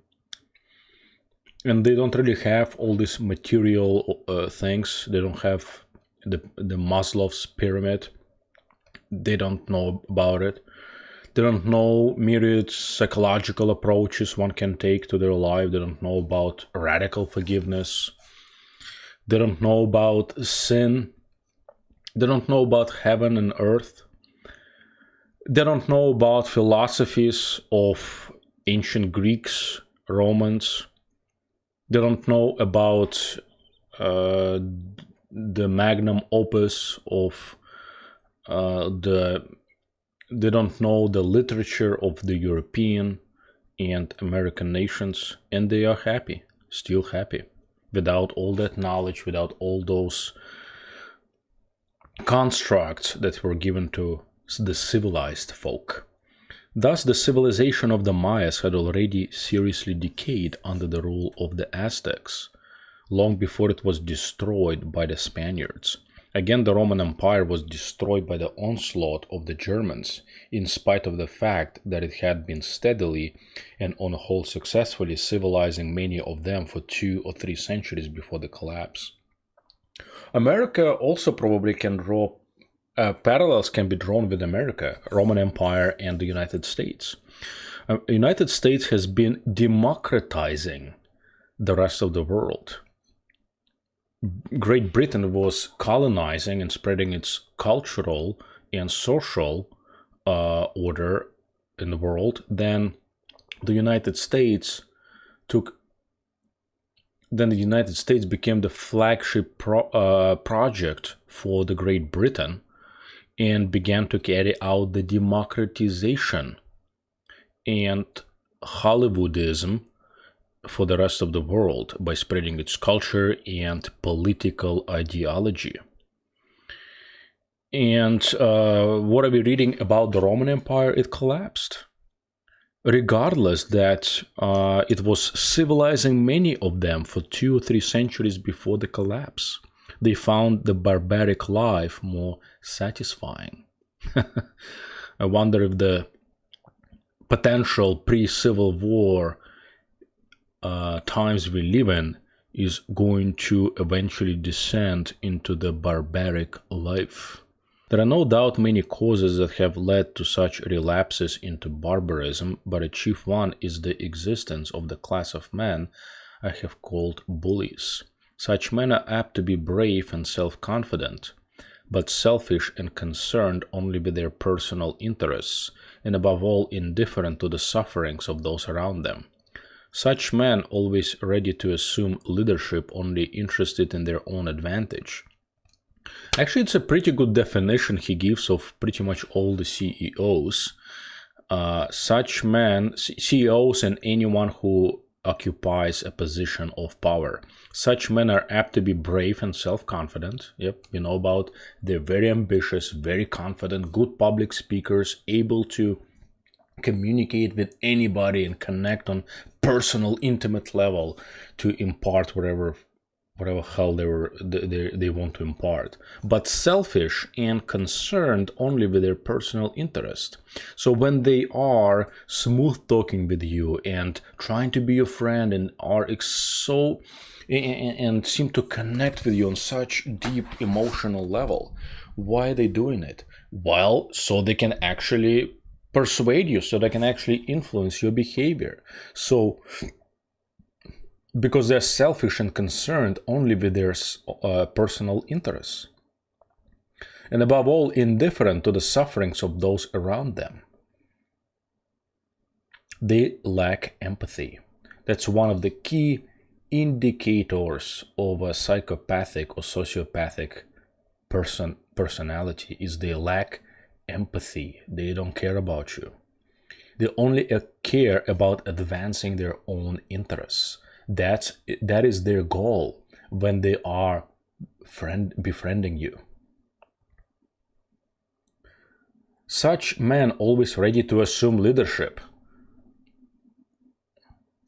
And they don't really have all these material things. They don't have the Maslow's pyramid. They don't know about it. They don't know myriad psychological approaches one can take to their life. They don't know about radical forgiveness. They don't know about sin. They don't know about heaven and earth. They don't know about philosophies of ancient Greeks, Romans. They don't know about the magnum opus of they don't know the literature of the European and American nations, and they are happy, still happy, without all that knowledge, without all those constructs that were given to the civilized folk. Thus, the civilization of the Mayas had already seriously decayed under the rule of the Aztecs, long before it was destroyed by the Spaniards. Again, the Roman Empire was destroyed by the onslaught of the Germans, in spite of the fact that it had been steadily and on the whole successfully civilizing many of them for 2 or 3 centuries before the collapse. America also probably can draw parallels can be drawn with America, Roman Empire, and the United States. The United States has been democratizing the rest of the world. Great Britain was colonizing and spreading its cultural and social order in the world. Then the United States became the flagship project for the Great Britain and began to carry out the democratization and Hollywoodism for the rest of the world by spreading its culture and political ideology. And what are we reading about the Roman Empire? It collapsed. Regardless that it was civilizing many of them for 2 or 3 centuries before the collapse. They found the barbaric life more satisfying. I wonder if the potential pre-Civil War times we live in is going to eventually descend into the barbaric life. There are no doubt many causes that have led to such relapses into barbarism, but a chief one is the existence of the class of men I have called bullies. Such men are apt to be brave and self-confident, but selfish and concerned only with their personal interests, and above all indifferent to the sufferings of those around them. Such men always ready to assume leadership, only interested in their own advantage. Actually, it's a pretty good definition he gives of pretty much all the CEOs. Such men, CEOs and anyone who occupies a position of power. Such men are apt to be brave and self-confident. Yep, you know about, they're very ambitious, very confident, good public speakers, able to communicate with anybody and connect on personal, intimate level to impart whatever hell they want to impart, but selfish and concerned only with their personal interest. So when they are smooth talking with you and trying to be your friend and are and seem to connect with you on such deep emotional level, why are they doing it? Well, so they can actually persuade you, so they can actually influence your behavior. So because they're selfish and concerned only with their personal interests, and above all indifferent to the sufferings of those around them. They lack empathy. That's one of the key indicators of a psychopathic or sociopathic personality is they lack empathy. They don't care about you. They only care about advancing their own interests. That is their goal when they are befriending you. Such men always ready to assume leadership.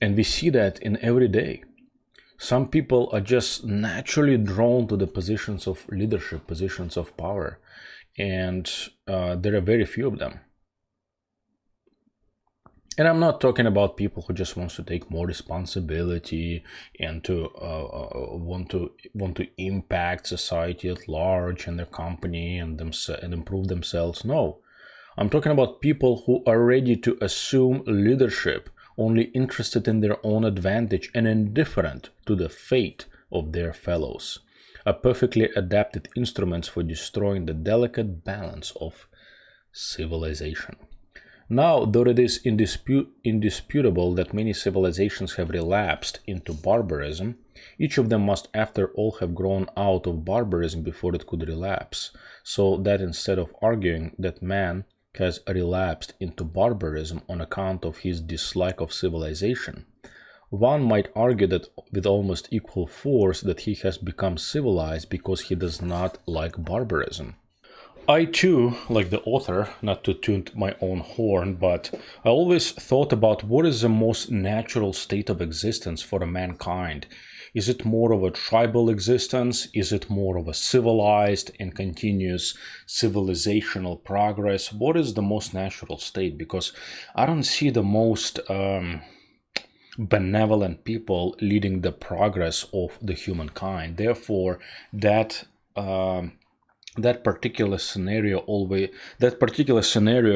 And we see that in every day. Some people are just naturally drawn to the positions of leadership, positions of power. And there are very few of them. And I'm not talking about people who just wants to take more responsibility and to want to impact society at large and their company and improve themselves. No, I'm talking about people who are ready to assume leadership, only interested in their own advantage and indifferent to the fate of their fellows, are perfectly adapted instruments for destroying the delicate balance of civilization. Now, though it is indisputable that many civilizations have relapsed into barbarism, each of them must after all have grown out of barbarism before it could relapse, so that instead of arguing that man has relapsed into barbarism on account of his dislike of civilization, one might argue that with almost equal force that he has become civilized because he does not like barbarism. I too, like the author, not to toot my own horn, but I always thought about what is the most natural state of existence for mankind Is it more of a tribal existence? Is it more of a civilized and continuous civilizational progress? What is the most natural state? Because I don't see the most benevolent people leading the progress of the humankind. Therefore, that particular scenario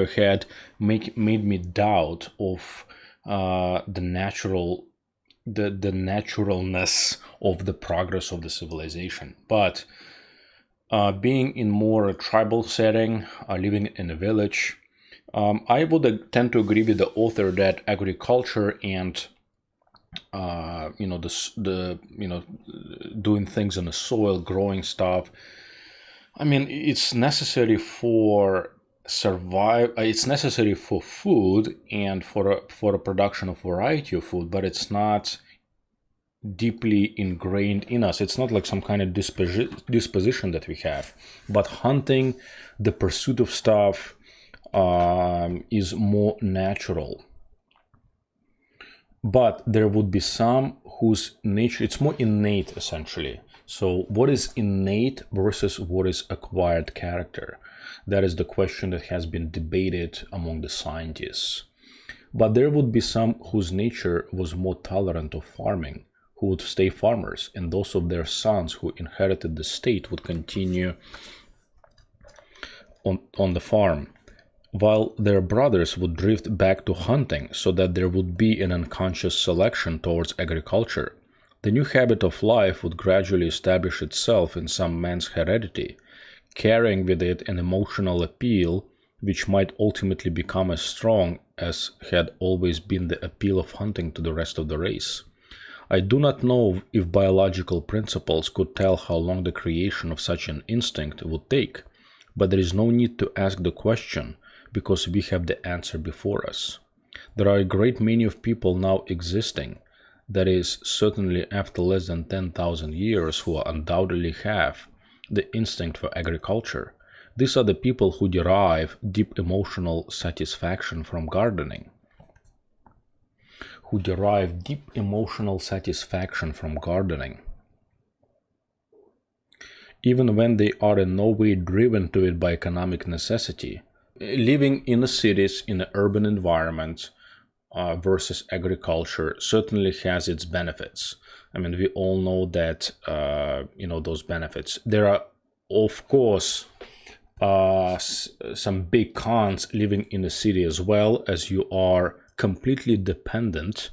had made me doubt of the naturalness of the progress of the civilization. But being in more a tribal setting, living in a village, I would tend to agree with the author that agriculture and doing things in the soil, growing stuff, I mean, it's necessary for it's necessary for food and for a production of variety of food, but it's not deeply ingrained in us. It's not like some kind of disposition that we have. But hunting, the pursuit of stuff, is more natural. But there would be some whose nature, it's more innate essentially. So what is innate versus what is acquired character? That is the question that has been debated among the scientists. But there would be some whose nature was more tolerant of farming, who would stay farmers, and those of their sons who inherited the state would continue on the farm, while their brothers would drift back to hunting, so that there would be an unconscious selection towards agriculture. The new habit of life would gradually establish itself in some man's heredity, carrying with it an emotional appeal which might ultimately become as strong as had always been the appeal of hunting to the rest of the race. I do not know if biological principles could tell how long the creation of such an instinct would take, but there is no need to ask the question, because we have the answer before us. There are a great many of people now existing, that is, certainly after less than 10,000 years, who undoubtedly have the instinct for agriculture. These are the people who derive deep emotional satisfaction from gardening. Even when they are in no way driven to it by economic necessity. Living in the cities, in an urban environment, versus agriculture certainly has its benefits. I mean, we all know that, those benefits. There are, of course, some big cons living in a city as well, as you are completely dependent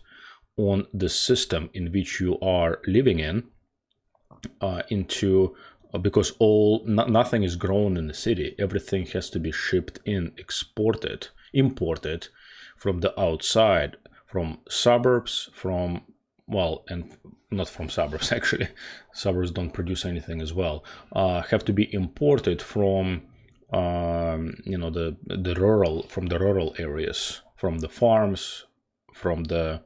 on the system in which you are living in, because nothing is grown in the city. Everything has to be shipped in, imported from the outside, from suburbs, and not from suburbs actually. Suburbs don't produce anything as well. Have to be imported from the rural areas, from the farms, from the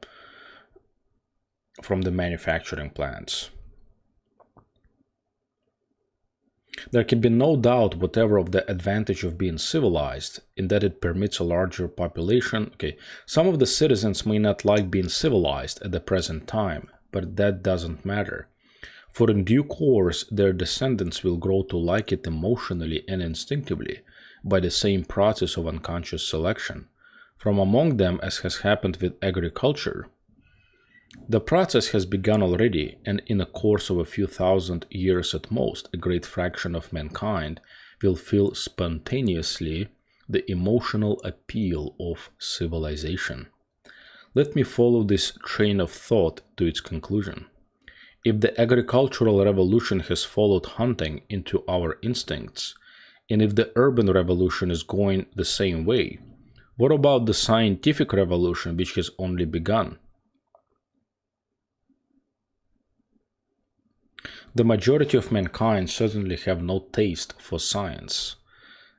manufacturing plants. There can be no doubt whatever of the advantage of being civilized, in that it permits a larger population. Okay, some of the citizens may not like being civilized at the present time, but that doesn't matter. For in due course, their descendants will grow to like it emotionally and instinctively, by the same process of unconscious selection, from among them as has happened with agriculture. The process has begun already, and in a course of a few thousand years at most, a great fraction of mankind will feel spontaneously the emotional appeal of civilization. Let me follow this train of thought to its conclusion. If the agricultural revolution has followed hunting into our instincts, and if the urban revolution is going the same way, what about the scientific revolution which has only begun? The majority of mankind certainly have no taste for science.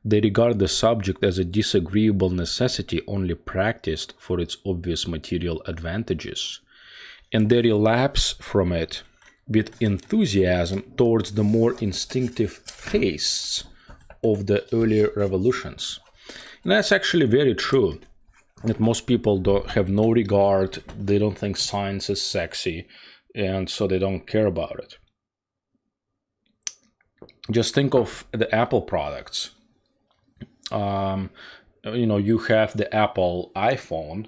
They regard the subject as a disagreeable necessity only practiced for its obvious material advantages, and they relapse from it with enthusiasm towards the more instinctive tastes of the earlier revolutions. And that's actually very true, that most people have no regard, they don't think science is sexy. and so they don't care about it. Just think of the Apple products. You have the Apple iPhone,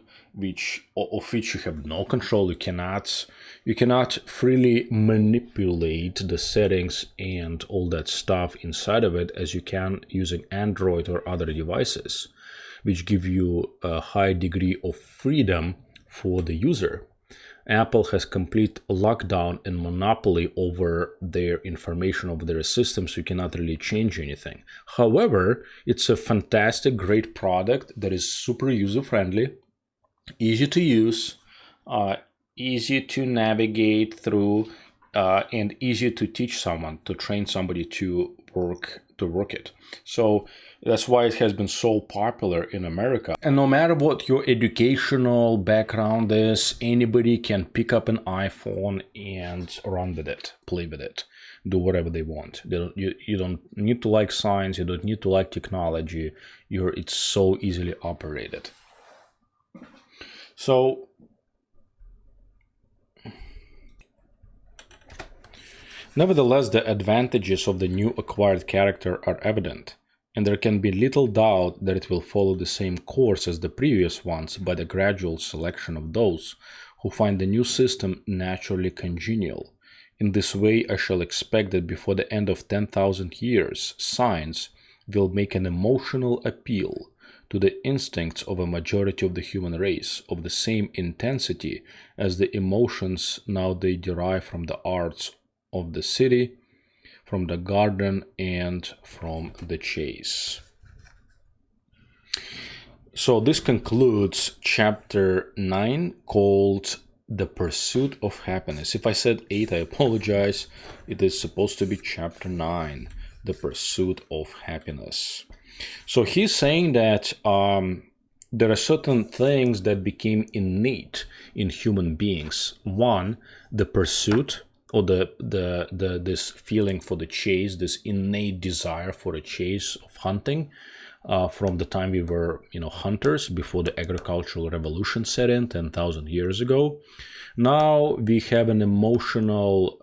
of which you have no control. You cannot freely manipulate the settings and all that stuff inside of it as you can using Android or other devices, which give you a high degree of freedom for the user. Apple has complete lockdown and monopoly over their information, over their systems, so you cannot really change anything. However, it's a fantastic, great product that is super user-friendly, easy to use, easy to navigate through, and easy to teach someone, to train somebody to work it. So that's why it has been so popular in America. And no matter what your educational background is, anybody can pick up an iPhone and run with it, play with it, do whatever they want. You don't need to like science, you don't need to like technology. It's so easily operated. So nevertheless, the advantages of the new acquired character are evident, and there can be little doubt that it will follow the same course as the previous ones by the gradual selection of those who find the new system naturally congenial. In this way, I shall expect that before the end of 10,000 years, science will make an emotional appeal to the instincts of a majority of the human race of the same intensity as the emotions now they derive from the arts of the city, from the garden, and from the chase. So this concludes chapter 9, called The Pursuit of Happiness. If I said 8, I apologize. It is supposed to be chapter 9, The Pursuit of Happiness. So he's saying that there are certain things that became innate in human beings. One, the pursuit, or this feeling for the chase, this innate desire for a chase of hunting, from the time we were, hunters before the agricultural revolution set in 10,000 years ago. Now we have an emotional,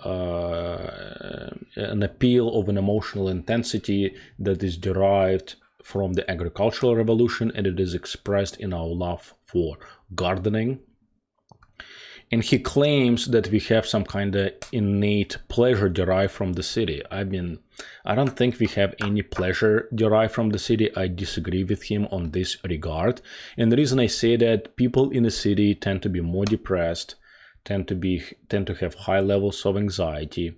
an appeal of an emotional intensity that is derived from the agricultural revolution, and it is expressed in our love for gardening. And he claims that we have some kind of innate pleasure derived from the city. I don't think we have any pleasure derived from the city. I disagree with him on this regard. And the reason I say that, people in the city tend to be more depressed, tend to have high levels of anxiety,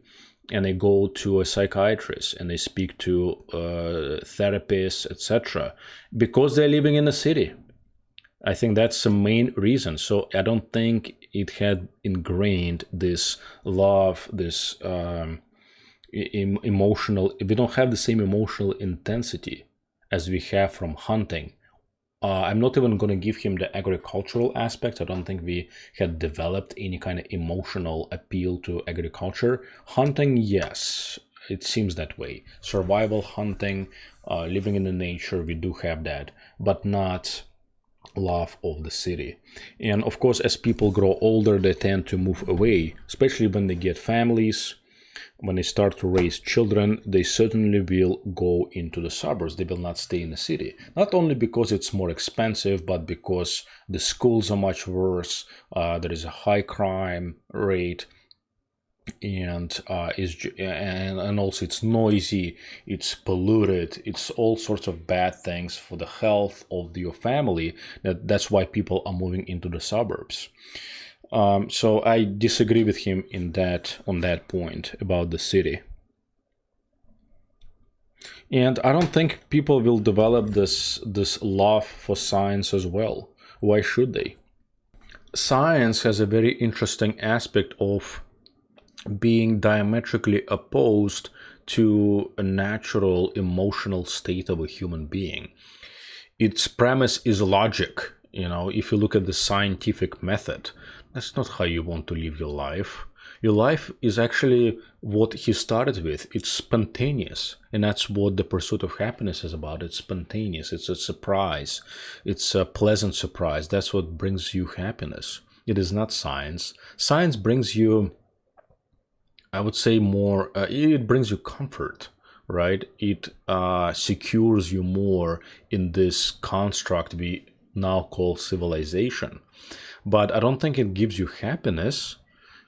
and they go to a psychiatrist and they speak to therapists, etc., because they're living in the city. I think that's the main reason. So I don't think it had ingrained this love, this emotional. We don't have the same emotional intensity as we have from hunting. I'm not even going to give him the agricultural aspect. I don't think we had developed any kind of emotional appeal to agriculture. Hunting, yes, it seems that way. Survival hunting, living in the nature, we do have that, but not love of the city. And of course, as people grow older, they tend to move away, especially when they get families. When they start to raise children, they certainly will go into the suburbs. They will not stay in the city. Not only because it's more expensive, but because the schools are much worse. There is a high crime rate, and also it's noisy, it's polluted, it's all sorts of bad things for the health of your family. That's why people are moving into the suburbs. So I disagree with him on that point about the city. And I don't think people will develop this love for science as well. Why should they? Science has a very interesting aspect of being diametrically opposed to a natural emotional state of a human being. Its premise is logic. If you look at the scientific method, that's not how you want to live your life. Your life is actually what he started with. It's spontaneous. And that's what the pursuit of happiness is about. It's spontaneous. It's a surprise. It's a pleasant surprise. That's what brings you happiness. It is not science. Science brings you I would say more, it brings you comfort, right? It secures you more in this construct we now call civilization. But I don't think it gives you happiness,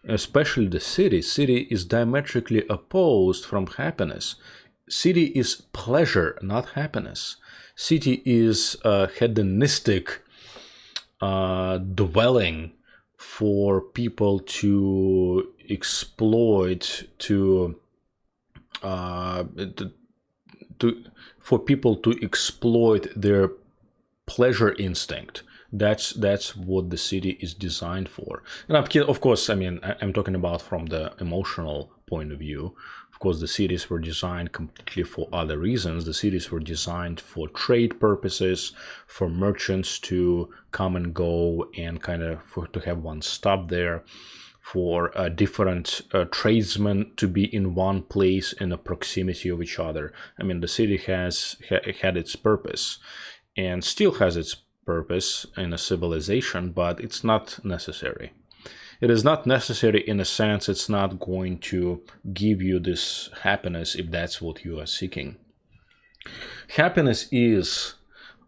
especially the city. City is diametrically opposed from happiness. City is pleasure, not happiness. City is hedonistic dwelling for people to exploit, to to for people to exploit their pleasure instinct. That's what the city is designed for. And of course, I mean, I'm talking about from the emotional point of view. Of course, the cities were designed completely for other reasons. The cities were designed for trade purposes, for merchants to come and go and kind of to have one stop there, for different tradesmen to be in one place in the proximity of each other. I mean, the city had its purpose and still has its purpose in a civilization, but it's not necessary. It is not necessary in a sense it's not going to give you this happiness if that's what you are seeking. Happiness is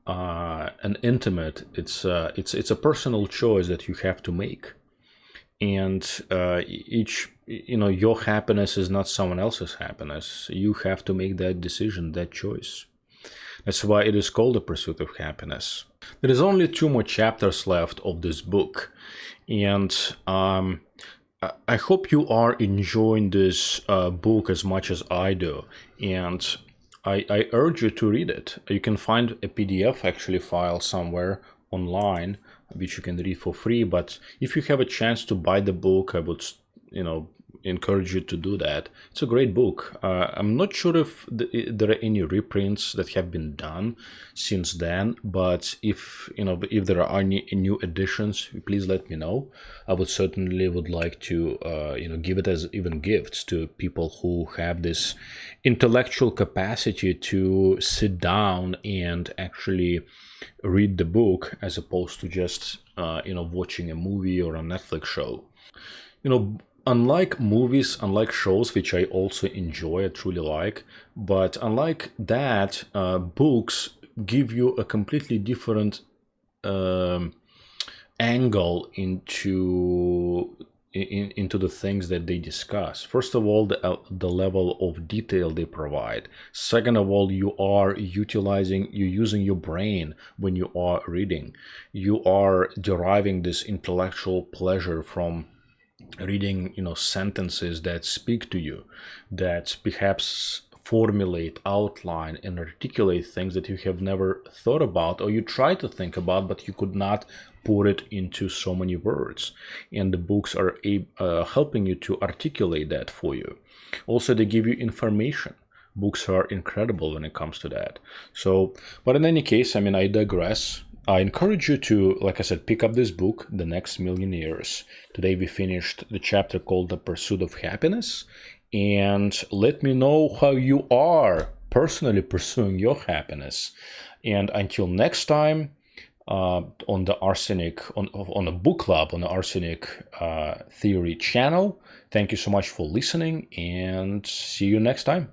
an intimate, it's a personal choice that you have to make. And your happiness is not someone else's happiness. You have to make that decision, that choice. That's why it is called The Pursuit of Happiness. There is only 2 more chapters left of this book, and I hope you are enjoying this book as much as I do, and I urge you to read it. You can find a PDF actually file somewhere online which you can read for free, but if you have a chance to buy the book, I would encourage you to do that. It's a great book. I'm not sure if there are any reprints that have been done since then, but if there are any new editions, please let me know. I would certainly would like to give it as even gifts to people who have this intellectual capacity to sit down and actually read the book as opposed to just watching a movie or a Netflix show. Unlike movies, unlike shows, which I also enjoy, I truly like, but unlike that, books give you a completely different angle into the things that they discuss. First of all, the level of detail they provide. Second of all, you're using your brain when you are reading. You are deriving this intellectual pleasure from reading sentences that speak to you, that perhaps formulate, outline, and articulate things that you have never thought about, or you try to think about but you could not put it into so many words, and the books are helping you to articulate that for you. Also, they give you information. Books are incredible when it comes to that. So, but in any case, I digress. I encourage you to, like I said, pick up this book, The Next Million Years. Today we finished the chapter called The Pursuit of Happiness, and let me know how you are personally pursuing your happiness. And until next time, on the Arsenic, on the book club, on the Arsenic Theory channel, thank you so much for listening, and see you next time.